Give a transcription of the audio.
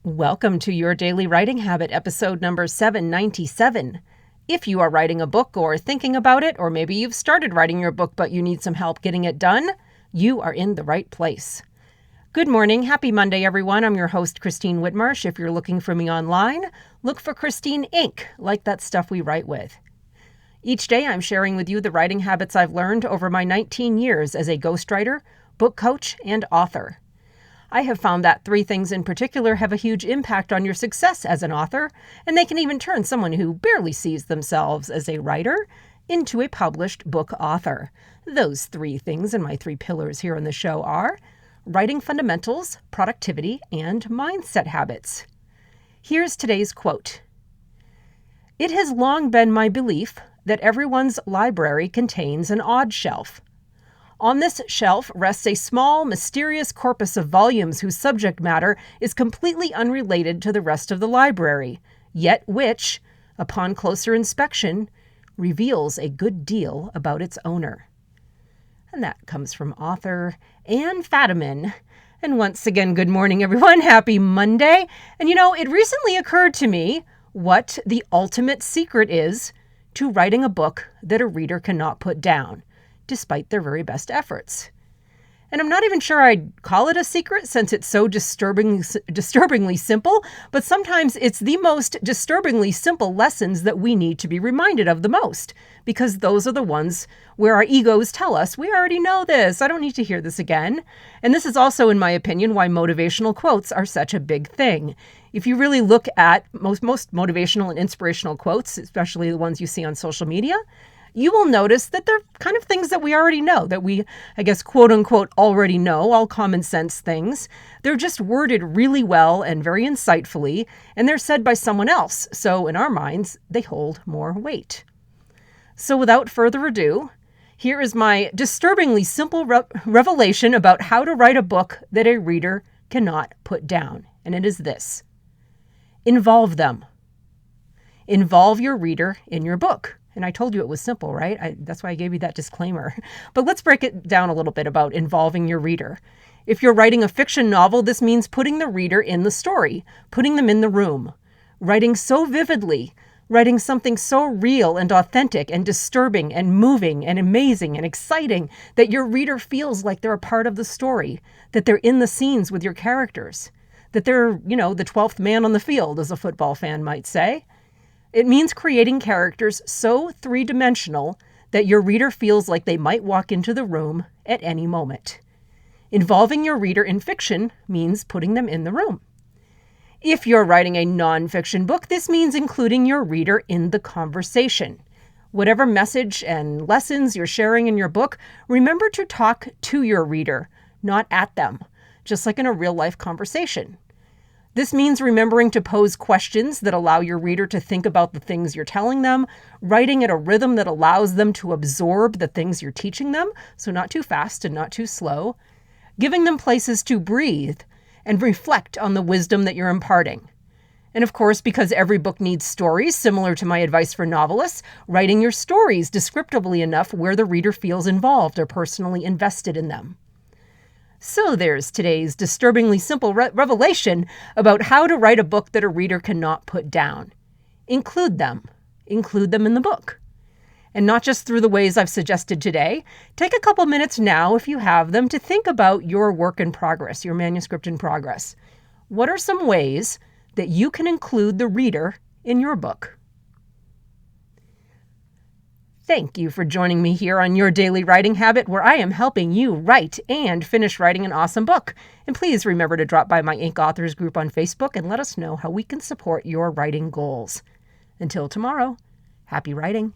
Welcome to Your Daily Writing Habit, episode number 797. If you are writing a book or thinking about it, or maybe you've started writing your book but you need some help getting it done, you are in the right place. Good morning. Happy Monday, everyone. I'm your host, Christine Whitmarsh. If you're looking for me online, look for Christine Inc., like that stuff we write with. Each day, I'm sharing with you the writing habits I've learned over my 19 years as a ghostwriter, book coach, and author. I have found that three things in particular have a huge impact on your success as an author, and they can even turn someone who barely sees themselves as a writer into a published book author. Those three things and my three pillars here on the show are writing fundamentals, productivity, and mindset habits. Here's today's quote. "It has long been my belief that everyone's library contains an odd shelf. On this shelf rests a small, mysterious corpus of volumes whose subject matter is completely unrelated to the rest of the library, yet which, upon closer inspection, reveals a good deal about its owner." And that comes from author Fadiman. And once again, good morning, everyone. Happy Monday. And it recently occurred to me what the ultimate secret is to writing a book that a reader cannot put down, despite their very best efforts. And I'm not even sure I'd call it a secret since it's so disturbingly simple, but sometimes it's the most disturbingly simple lessons that we need to be reminded of the most, because those are the ones where our egos tell us, we already know this, I don't need to hear this again. And this is also, in my opinion, why motivational quotes are such a big thing. If you really look at most motivational and inspirational quotes, especially the ones you see on social media, you will notice that they're kind of things that we already know, that we, I guess, quote unquote, already know, all common sense things. They're just worded really well and very insightfully, and they're said by someone else. So in our minds, they hold more weight. So without further ado, here is my disturbingly simple revelation about how to write a book that a reader cannot put down. And it is this. Involve them. Involve your reader in your book. And I told you it was simple, right? That's why I gave you that disclaimer. But let's break it down a little bit about involving your reader. If you're writing a fiction novel, this means putting the reader in the story, putting them in the room, writing so vividly, writing something so real and authentic and disturbing and moving and amazing and exciting that your reader feels like they're a part of the story, that they're in the scenes with your characters, that they're, the 12th man on the field, as a football fan might say. It means creating characters so three-dimensional that your reader feels like they might walk into the room at any moment. Involving your reader in fiction means putting them in the room. If you're writing a nonfiction book, this means including your reader in the conversation. Whatever message and lessons you're sharing in your book, remember to talk to your reader, not at them, just like in a real-life conversation. This means remembering to pose questions that allow your reader to think about the things you're telling them, writing at a rhythm that allows them to absorb the things you're teaching them, so not too fast and not too slow, giving them places to breathe and reflect on the wisdom that you're imparting. And of course, because every book needs stories, similar to my advice for novelists, writing your stories descriptively enough where the reader feels involved or personally invested in them. So there's today's disturbingly simple revelation about how to write a book that a reader cannot put down. Include them. Include them in the book. And not just through the ways I've suggested today. Take a couple minutes now, if you have them, to think about your work in progress, your manuscript in progress. What are some ways that you can include the reader in your book? Thank you for joining me here on Your Daily Writing Habit, where I am helping you write and finish writing an awesome book. And please remember to drop by my Inc. Authors group on Facebook and let us know how we can support your writing goals. Until tomorrow, happy writing.